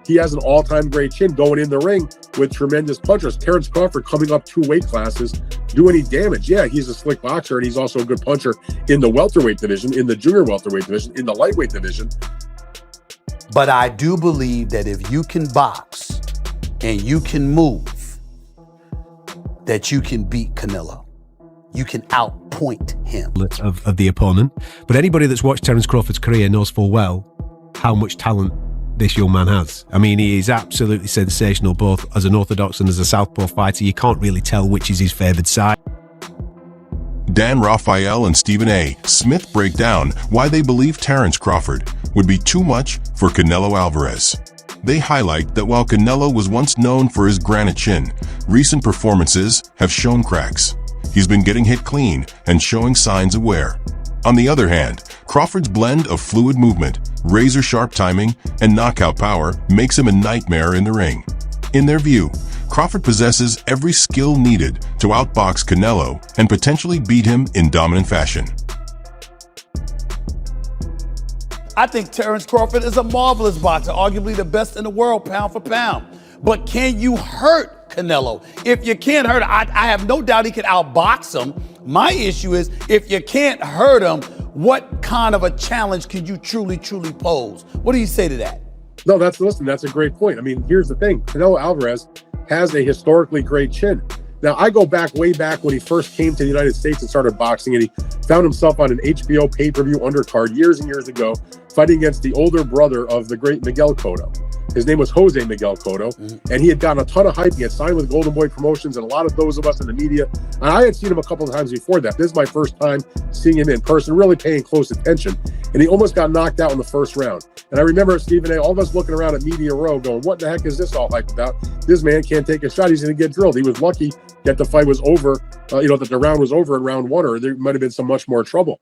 he has an all-time great chin going in the ring with tremendous punchers. Terence Crawford coming up 2 weight classes, do any damage? Yeah, he's a slick boxer, and he's also a good puncher in the welterweight division, in the junior welterweight division, in the lightweight division. But I do believe that if you can box and you can move, that you can beat Canelo. You can outpoint him. Of the opponent. But anybody that's watched Terence Crawford's career knows full well how much talent this young man has. I mean, he is absolutely sensational, both as an orthodox and as a southpaw fighter. You can't really tell which is his favoured side. Dan Raphael and Stephen A. Smith break down why they believe Terence Crawford would be too much for Canelo Alvarez. They highlight that while Canelo was once known for his granite chin, recent performances have shown cracks. He's been getting hit clean and showing signs of wear. On the other hand, Crawford's blend of fluid movement, razor-sharp timing, and knockout power makes him a nightmare in the ring. In their view, Crawford possesses every skill needed to outbox Canelo and potentially beat him in dominant fashion. I think Terence Crawford is a marvelous boxer, arguably the best in the world, pound for pound. But can you hurt Canelo? If you can't hurt him, I have no doubt he can outbox him. My issue is, if you can't hurt him, what kind of a challenge could you truly pose? What do you say to that? No, that's a great point. I mean, here's the thing. Canelo Alvarez has a historically great chin. Now, I go back way back when he first came to the United States and started boxing, and he found himself on an HBO pay-per-view undercard years and years ago, fighting against the older brother of the great Miguel Cotto. His name was Jose Miguel Cotto, and he had gotten a ton of hype. He had signed with Golden Boy Promotions, and a lot of those of us in the media. And I had seen him a couple of times before that. This is my first time seeing him in person, really paying close attention. And he almost got knocked out in the first round. And I remember Stephen A., all of us looking around at Media Row going, what the heck is this all hype about? This man can't take a shot. He's going to get drilled. He was lucky that the fight was over, that the round was over in round 1, or there might have been some much more trouble.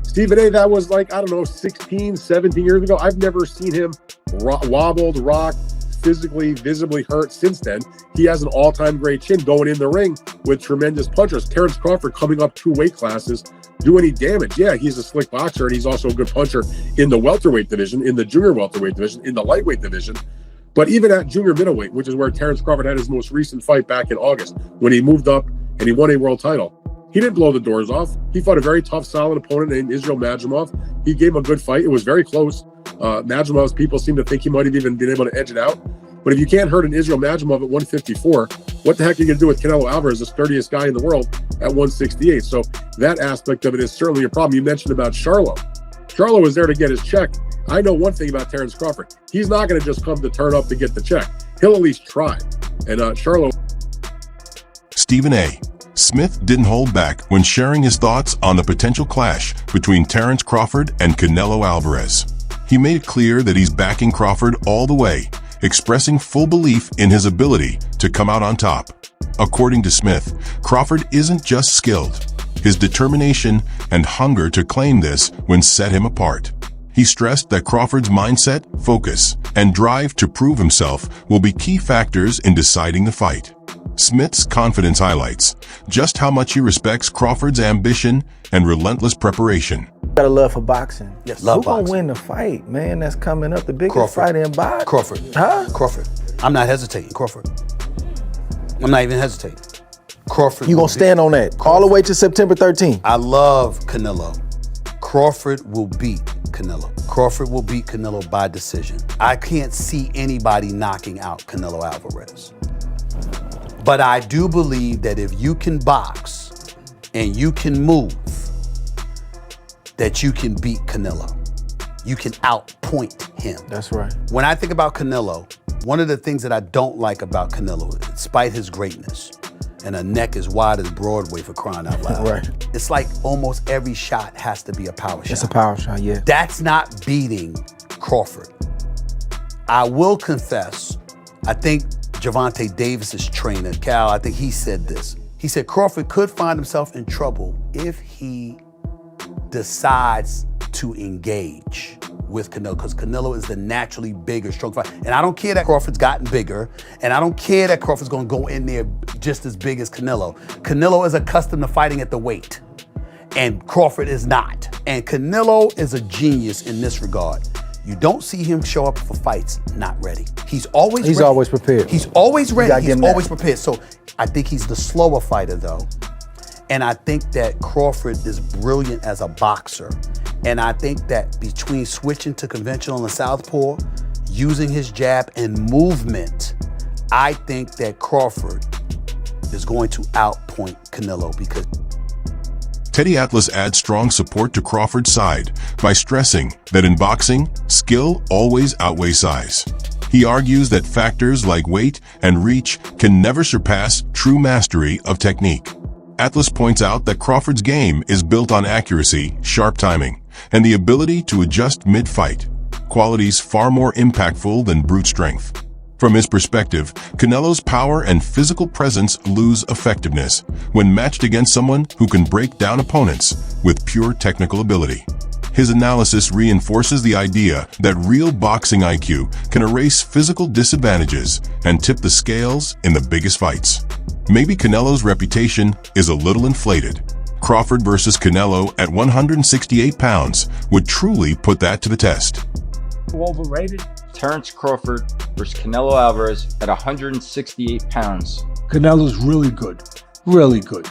Stephen A., that was like, 16, 17 years ago. I've never seen him wobbled, rocked, physically, visibly hurt since then. He has an all-time great chin going in the ring with tremendous punchers. Terence Crawford coming up 2 weight classes, do any damage? Yeah, he's a slick boxer, and he's also a good puncher in the welterweight division, in the junior welterweight division, in the lightweight division. But even at junior middleweight, which is where Terence Crawford had his most recent fight back in August, when he moved up and he won a world title, he didn't blow the doors off. He fought a very tough, solid opponent named Israel Madrimov. He gave him a good fight. It was very close. Madrimov's people seem to think he might have even been able to edge it out. But if you can't hurt an Israel Madrimov at 154, what the heck are you going to do with Canelo Alvarez, the sturdiest guy in the world, at 168? So that aspect of it is certainly a problem. You mentioned about Charlo. Charlo was there to get his check. I know one thing about Terence Crawford. He's not going to just come to turn up to get the check. He'll at least try. And Charlo. Stephen A. Smith didn't hold back when sharing his thoughts on the potential clash between Terence Crawford and Canelo Alvarez. He made it clear that he's backing Crawford all the way, expressing full belief in his ability to come out on top. According to Smith, Crawford isn't just skilled. His determination and hunger to claim this when set him apart. He stressed that Crawford's mindset, focus, and drive to prove himself will be key factors in deciding the fight. Smith's confidence highlights just how much he respects Crawford's ambition and relentless preparation. Got a love for boxing. Yes, love boxing. Who gonna win the fight, man? That's coming up, the biggest fight in boxing. Crawford. Huh? Crawford. I'm not hesitating. Crawford. I'm not even hesitating. Crawford. You gonna stand on that all the way to September 13th? I love Canelo. Crawford will beat Canelo. Crawford will beat Canelo by decision. I can't see anybody knocking out Canelo Alvarez. But I do believe that if you can box and you can move, that you can beat Canelo. You can outpoint him. That's right. When I think about Canelo, one of the things that I don't like about Canelo, despite his greatness, and a neck as wide as Broadway, for crying out loud. Right. It's like almost every shot has to be a power shot. It's a power shot, yeah. That's not beating Crawford. I will confess, I think Gervonta Davis's trainer, Cal, I think he said this. He said Crawford could find himself in trouble if he decides to engage with Canelo, because Canelo is the naturally bigger, stronger fighter. And I don't care that Crawford's gotten bigger, and I don't care that Crawford's gonna go in there just as big as Canelo. Canelo is accustomed to fighting at the weight, and Crawford is not. And Canelo is a genius in this regard. You don't see him show up for fights not ready. He's always ready. Always prepared. He's always ready. He's always that. prepared. So I think he's the slower fighter, though. And I think that Crawford is brilliant as a boxer. And I think that between switching to conventional and southpaw, using his jab and movement, I think that Crawford is going to outpoint Canelo because Teddy Atlas adds strong support to Crawford's side by stressing that in boxing, skill always outweighs size. He argues that factors like weight and reach can never surpass true mastery of technique. Atlas points out that Crawford's game is built on accuracy, sharp timing, and the ability to adjust mid-fight, qualities far more impactful than brute strength. From his perspective, Canelo's power and physical presence lose effectiveness when matched against someone who can break down opponents with pure technical ability. His analysis reinforces the idea that real boxing IQ can erase physical disadvantages and tip the scales in the biggest fights. Maybe Canelo's reputation is a little inflated. Crawford versus Canelo at 168 pounds would truly put that to the test. Overrated? Terence Crawford versus Canelo Alvarez at 168 pounds. Canelo's really good. Really good.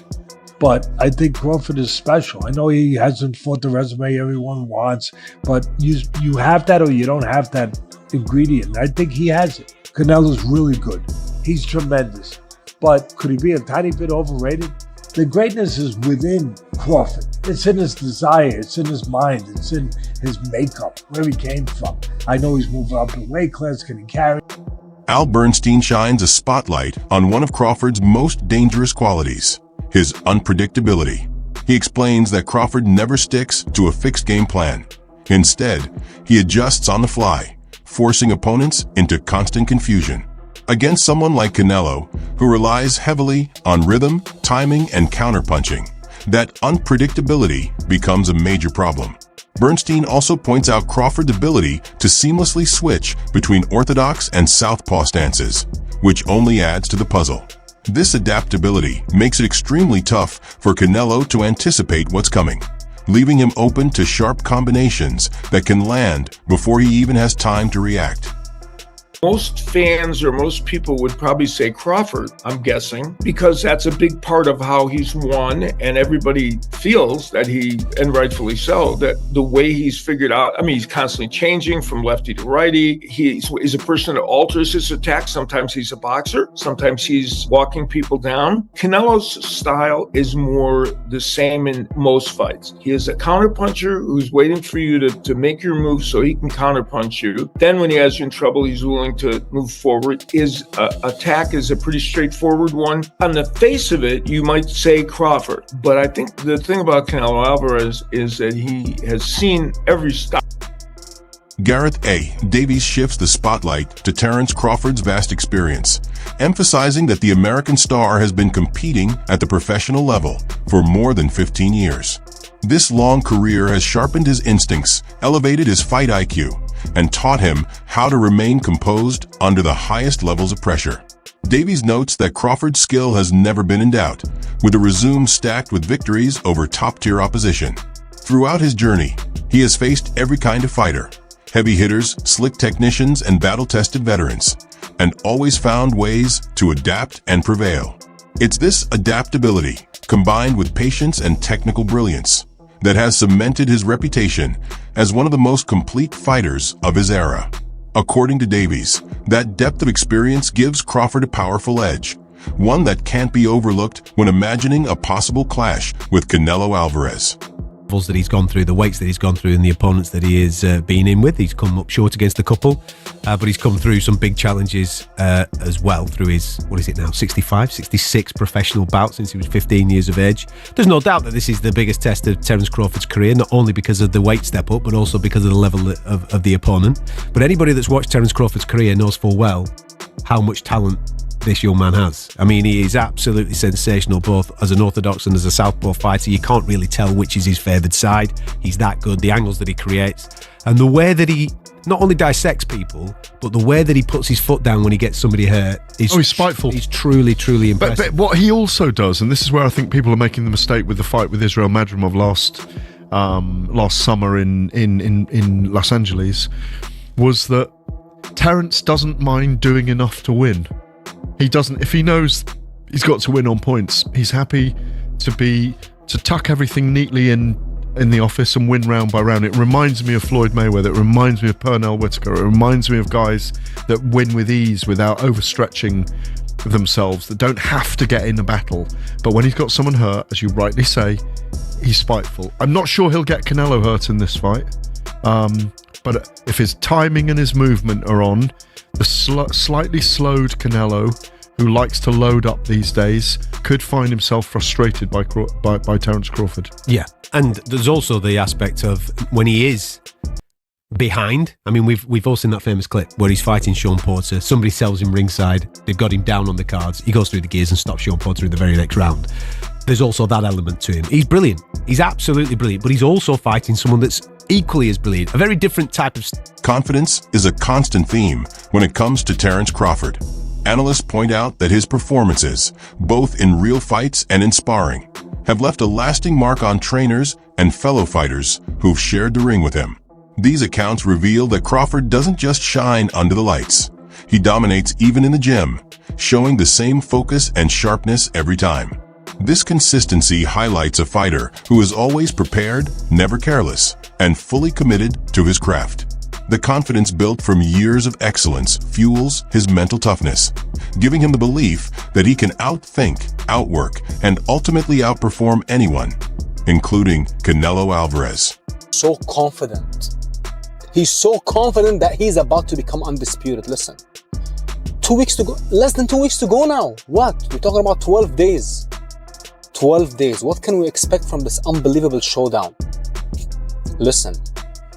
But I think Crawford is special. I know he hasn't fought the resume everyone wants, but you have that or you don't have that ingredient. I think he has it. Canelo's really good. He's tremendous. But could he be a tiny bit overrated? The greatness is within Crawford. It's in his desire. It's in his mind. It's in his makeup, where he came from. I know he's moving up in weight class. Can he carry? Al Bernstein shines a spotlight on one of Crawford's most dangerous qualities, his unpredictability. He explains that Crawford never sticks to a fixed game plan. Instead, he adjusts on the fly, forcing opponents into constant confusion. Against someone like Canelo, who relies heavily on rhythm, timing, and counterpunching, that unpredictability becomes a major problem. Bernstein also points out Crawford's ability to seamlessly switch between orthodox and southpaw stances, which only adds to the puzzle. This adaptability makes it extremely tough for Canelo to anticipate what's coming, leaving him open to sharp combinations that can land before he even has time to react. Most fans or most people would probably say Crawford, I'm guessing, because that's a big part of how he's won, and everybody feels that and rightfully so, that the way he's figured out, I mean, he's constantly changing from lefty to righty. He's a person that alters his attack. Sometimes he's a boxer. Sometimes he's walking people down. Canelo's style is more the same in most fights. He is a counterpuncher who's waiting for you to make your move so he can counterpunch you. Then when he has you in trouble, he's willing to move forward. His attack is a pretty straightforward one. On the face of it, you might say Crawford, but I think the thing about Canelo Alvarez is that he has seen every style. Gareth A. Davies shifts the spotlight to Terence Crawford's vast experience, emphasizing that the American star has been competing at the professional level for more than 15 years. This long career has sharpened his instincts, elevated his fight IQ, and taught him how to remain composed under the highest levels of pressure. Davies notes that Crawford's skill has never been in doubt, with a resume stacked with victories over top-tier opposition. Throughout his journey, he has faced every kind of fighter, heavy hitters, slick technicians, and battle-tested veterans, and always found ways to adapt and prevail. It's this adaptability, combined with patience and technical brilliance, that has cemented his reputation as one of the most complete fighters of his era. According to Davies, that depth of experience gives Crawford a powerful edge, one that can't be overlooked when imagining a possible clash with Canelo Alvarez. That he's gone through, the weights that he's gone through, and the opponents that he has been in with. He's come up short against a couple, but he's come through some big challenges as well through his, 66 professional bouts since he was 15 years of age. There's no doubt that this is the biggest test of Terence Crawford's career, not only because of the weight step up, but also because of the level of the opponent. But anybody that's watched Terence Crawford's career knows full well how much talent this young man has. I mean, he is absolutely sensational, both as an orthodox and as a southpaw fighter. You can't really tell which is his favoured side. He's that good. The angles that he creates, and the way that he not only dissects people, but the way that he puts his foot down when he gets somebody hurt is he's spiteful. He's truly, truly impressive. But what he also does, and this is where I think people are making the mistake with the fight with Israel Madrimov last last summer in Los Angeles, was that Terence doesn't mind doing enough to win. He doesn't, if he knows he's got to win on points, he's happy to tuck everything neatly in the office and win round by round. It reminds me of Floyd Mayweather. It reminds me of Pernell Whitaker. It reminds me of guys that win with ease without overstretching themselves, that don't have to get in a battle. But when he's got someone hurt, as you rightly say, he's spiteful. I'm not sure he'll get Canelo hurt in this fight. But if his timing and his movement are on, the slightly slowed Canelo, who likes to load up these days, could find himself frustrated by Terence Crawford. Yeah, and there's also the aspect of when he is behind. I mean, we've all seen that famous clip where he's fighting Sean Porter. Somebody sells him ringside. They've got him down on the cards. He goes through the gears and stops Sean Porter in the very next round. There's also that element to him. He's brilliant. He's absolutely brilliant, but he's also fighting someone that's equally as brilliant. A very different type of... Confidence is a constant theme when it comes to Terence Crawford. Analysts point out that his performances, both in real fights and in sparring, have left a lasting mark on trainers and fellow fighters who've shared the ring with him. These accounts reveal that Crawford doesn't just shine under the lights. He dominates even in the gym, showing the same focus and sharpness every time. This consistency highlights a fighter who is always prepared, never careless, and fully committed to his craft. The confidence built from years of excellence fuels his mental toughness, giving him the belief that he can outthink, outwork, and ultimately outperform anyone, including Canelo Alvarez. So confident. He's so confident that he's about to become undisputed. Listen, 2 weeks to go, less than 2 weeks to go now. What? We're talking about 12 days. 12 days. What can we expect from this unbelievable showdown? Listen,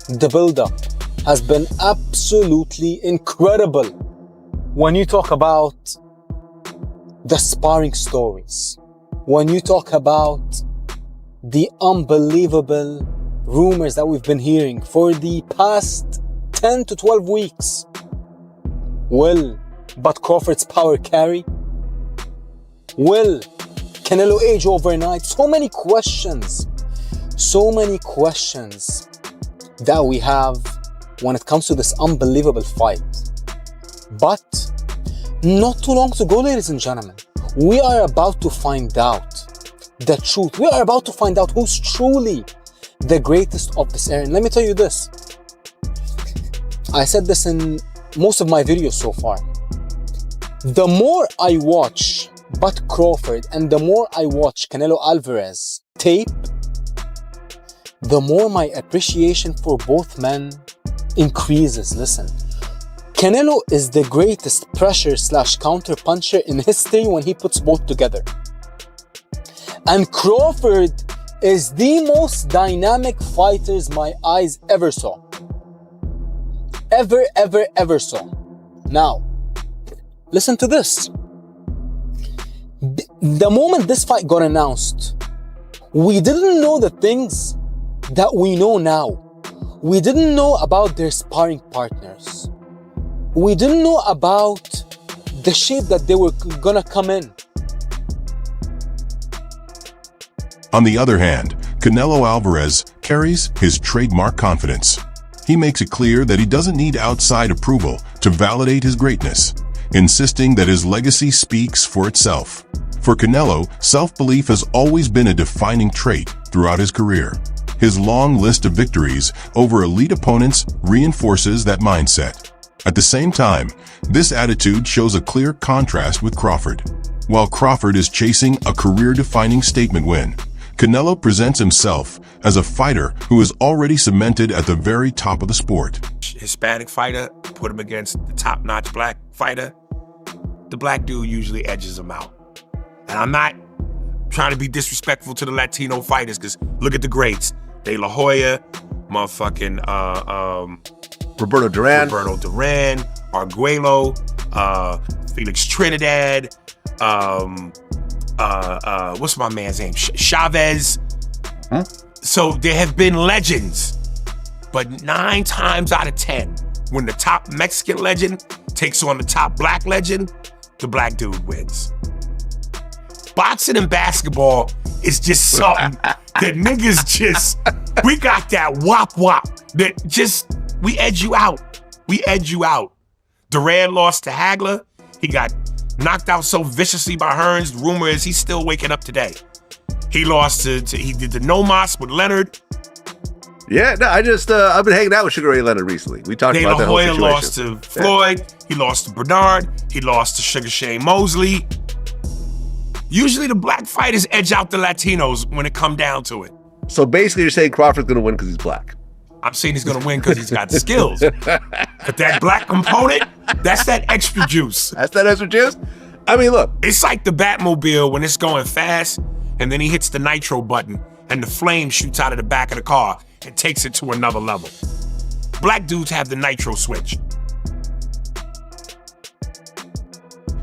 the build-up has been absolutely incredible. When you talk about the sparring stories, when you talk about the unbelievable rumors that we've been hearing for the past 10 to 12 weeks, will but Crawford's power carry? Will Canelo age overnight? So many questions that we have when it comes to this unbelievable fight. But not too long to go, ladies and gentlemen. We are about to find out the truth. We are about to find out who's truly the greatest of this era. And let me tell you this. I said this in most of my videos so far. The more I watch Bud Crawford and the more I watch Canelo Alvarez tape, the more my appreciation for both men increases. Listen, Canelo is the greatest pressure/counter puncher in history when he puts both together. And Crawford is the most dynamic fighters my eyes ever saw. Ever saw. Now, listen to this. The moment this fight got announced, we didn't know the things that we know now. We didn't know about their sparring partners. We didn't know about the shape that they were gonna come in. On the other hand, Canelo Alvarez carries his trademark confidence. He makes it clear that he doesn't need outside approval to validate his greatness, insisting that his legacy speaks for itself. For Canelo, self-belief has always been a defining trait throughout his career. His long list of victories over elite opponents reinforces that mindset. At the same time, this attitude shows a clear contrast with Crawford. While Crawford is chasing a career-defining statement win, Canelo presents himself as a fighter who is already cemented at the very top of the sport. Hispanic fighter, put him against the top-notch black fighter, the black dude usually edges him out. And I'm not trying to be disrespectful to the Latino fighters, because look at the greats. De La Hoya, motherfucking Roberto Duran, Arguello, Felix Trinidad, what's my man's name? Chavez. Huh? So there have been legends, but 9 times out of 10, when the top Mexican legend takes on the top black legend, the black dude wins. Boxing and basketball is just something that niggas just, we got that wop that just, we edge you out. We edge you out. Duran lost to Hagler. He got knocked out so viciously by Hearns. The rumor is he's still waking up today. He lost he did the no mas with Leonard. Yeah, no, I've been hanging out with Sugar Ray Leonard recently. We talked about that whole situation. Hoyer lost to Floyd. He lost to Bernard. He lost to Sugar Shane Mosley. Usually the black fighters edge out the Latinos when it come down to it. So basically you're saying Crawford's going to win because he's black. I'm saying he's going to win because he's got the skills. But that black component, that's that extra juice. That's that extra juice? I mean, look. It's like the Batmobile when it's going fast and then he hits the nitro button and the flame shoots out of the back of the car and takes it to another level. Black dudes have the nitro switch.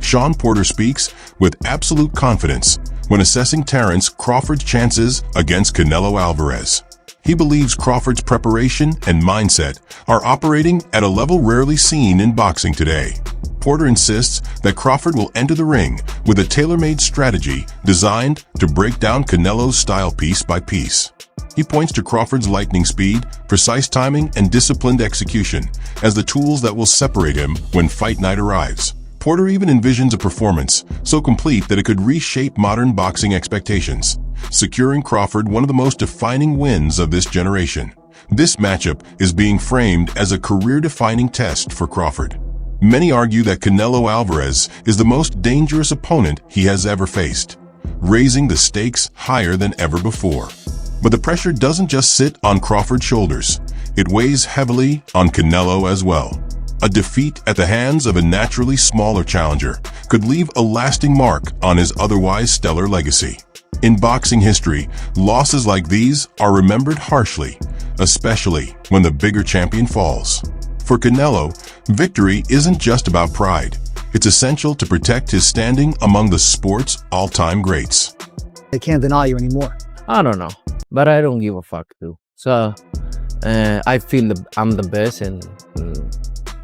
Sean Porter speaks with absolute confidence when assessing Terence Crawford's chances against Canelo Alvarez. He believes Crawford's preparation and mindset are operating at a level rarely seen in boxing today. Porter insists that Crawford will enter the ring with a tailor-made strategy designed to break down Canelo's style piece by piece. He points to Crawford's lightning speed, precise timing, and disciplined execution as the tools that will separate him when fight night arrives. Porter even envisions a performance so complete that it could reshape modern boxing expectations, securing Crawford one of the most defining wins of this generation. This matchup is being framed as a career-defining test for Crawford. Many argue that Canelo Alvarez is the most dangerous opponent he has ever faced, raising the stakes higher than ever before. But the pressure doesn't just sit on Crawford's shoulders. It weighs heavily on Canelo as well. A defeat at the hands of a naturally smaller challenger could leave a lasting mark on his otherwise stellar legacy. In boxing history, losses like these are remembered harshly, especially when the bigger champion falls. For Canelo, victory isn't just about pride. It's essential to protect his standing among the sport's all-time greats. They can't deny you anymore. I don't know, but I don't give a fuck too. So I feel I'm the best, and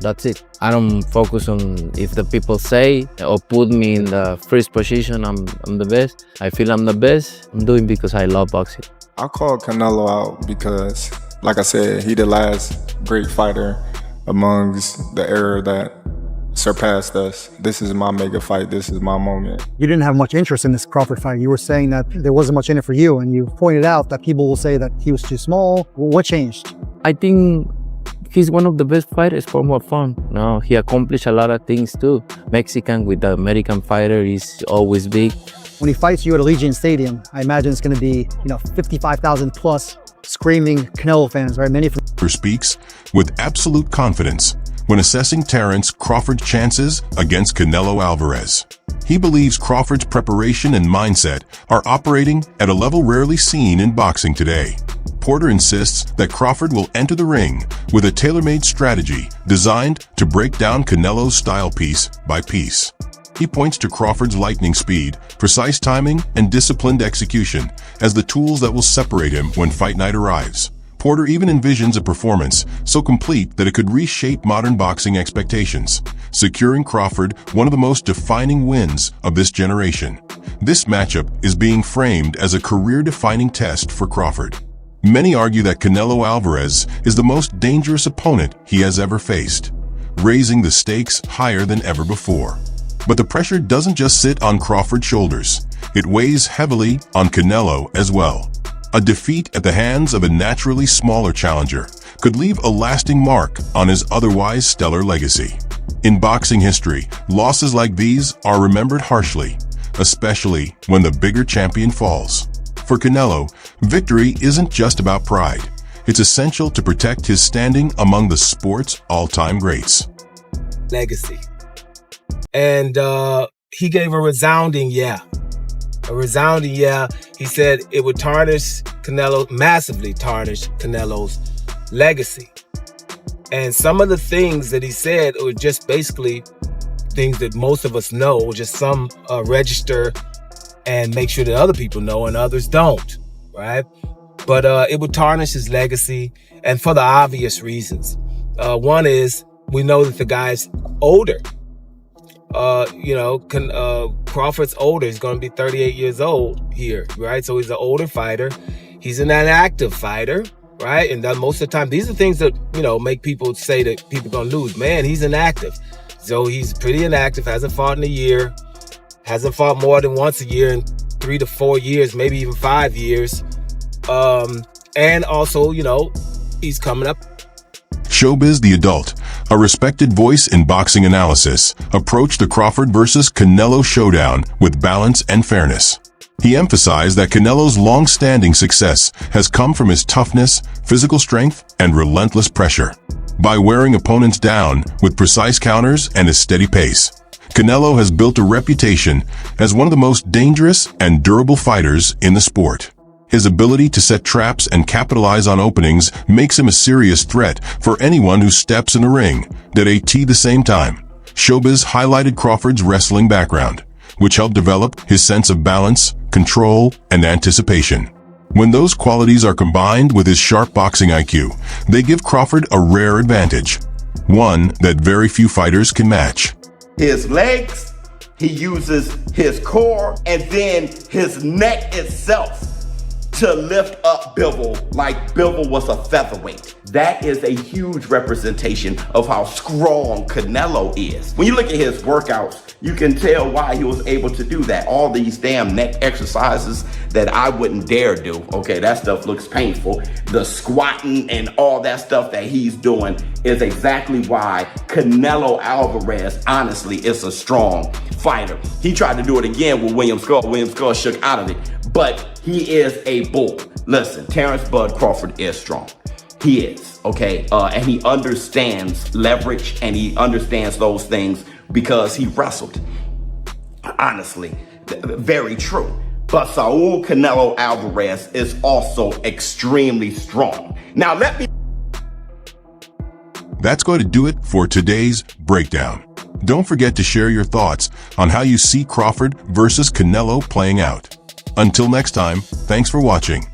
that's it. I don't focus on if the people say or put me in the first position. I'm the best. I feel I'm the best. I'm doing because I love boxing. I call Canelo out because, like I said, he the last great fighter amongst the era that surpassed us. This is my mega fight. This is my moment. You didn't have much interest in this Crawford fight. You were saying that there wasn't much in it for you, and you pointed out that people will say that he was too small. What changed? I think he's one of the best fighters for more fun. No, he accomplished a lot of things too. Mexican with the American fighter is always big. When he fights you at Allegiant Stadium, I imagine it's going to be, 55,000 plus screaming Canelo fans, right? Many speaks with absolute confidence when assessing Terence Crawford's chances against Canelo Alvarez. He believes Crawford's preparation and mindset are operating at a level rarely seen in boxing today. Porter insists that Crawford will enter the ring with a tailor-made strategy designed to break down Canelo's style piece by piece. He points to Crawford's lightning speed, precise timing, and disciplined execution as the tools that will separate him when fight night arrives. Porter even envisions a performance so complete that it could reshape modern boxing expectations, securing Crawford one of the most defining wins of this generation. This matchup is being framed as a career-defining test for Crawford. Many argue that Canelo Alvarez is the most dangerous opponent he has ever faced, raising the stakes higher than ever before. But the pressure doesn't just sit on Crawford's shoulders. It weighs heavily on Canelo as well. A defeat at the hands of a naturally smaller challenger could leave a lasting mark on his otherwise stellar legacy. In boxing history, losses like these are remembered harshly, especially when the bigger champion falls. For Canelo, victory isn't just about pride. It's essential to protect his standing among the sport's all-time greats. Legacy. And he gave a resounding yeah. A resounding yeah. He said it would massively tarnish Canelo's legacy. And some of the things that he said were just basically things that most of us know, just some register and make sure that other people know and others don't, right? But it would tarnish his legacy, and for the obvious reasons. One is, we know that the guy's older. Crawford's older. He's going to be 38 years old here, right? So he's an older fighter. He's an active fighter, right? And most of the time, these are things that, make people say that people gonna lose. Man, he's inactive. So he's pretty inactive, hasn't fought in a year, hasn't fought more than once a year in 3 to 4 years, maybe even 5 years. And also, he's coming up. Showbiz the Adult, a respected voice in boxing analysis, approached the Crawford versus Canelo showdown with balance and fairness. He emphasized that Canelo's long-standing success has come from his toughness, physical strength, and relentless pressure. By wearing opponents down with precise counters and a steady pace, Canelo has built a reputation as one of the most dangerous and durable fighters in the sport. His ability to set traps and capitalize on openings makes him a serious threat for anyone who steps in the ring. At the same time, Showbiz highlighted Crawford's wrestling background, which helped develop his sense of balance, control, and anticipation. When those qualities are combined with his sharp boxing IQ, they give Crawford a rare advantage, one that very few fighters can match. His legs, he uses his core, and then his neck itself to lift up Bivol like Bivol was a featherweight. That is a huge representation of how strong Canelo is. When you look at his workouts, you can tell why he was able to do that. All these damn neck exercises that I wouldn't dare do. Okay, that stuff looks painful. The squatting and all that stuff that he's doing is exactly why Canelo Alvarez, honestly, is a strong fighter. He tried to do it again with William Skull. William Skull shook out of it, but he is a bull. Listen, Terence Bud Crawford is strong. He is, okay? And he understands leverage, and he understands those things because he wrestled. Honestly, very true. But Saul Canelo Alvarez is also extremely strong. Now That's going to do it for today's breakdown. Don't forget to share your thoughts on how you see Crawford versus Canelo playing out. Until next time, thanks for watching.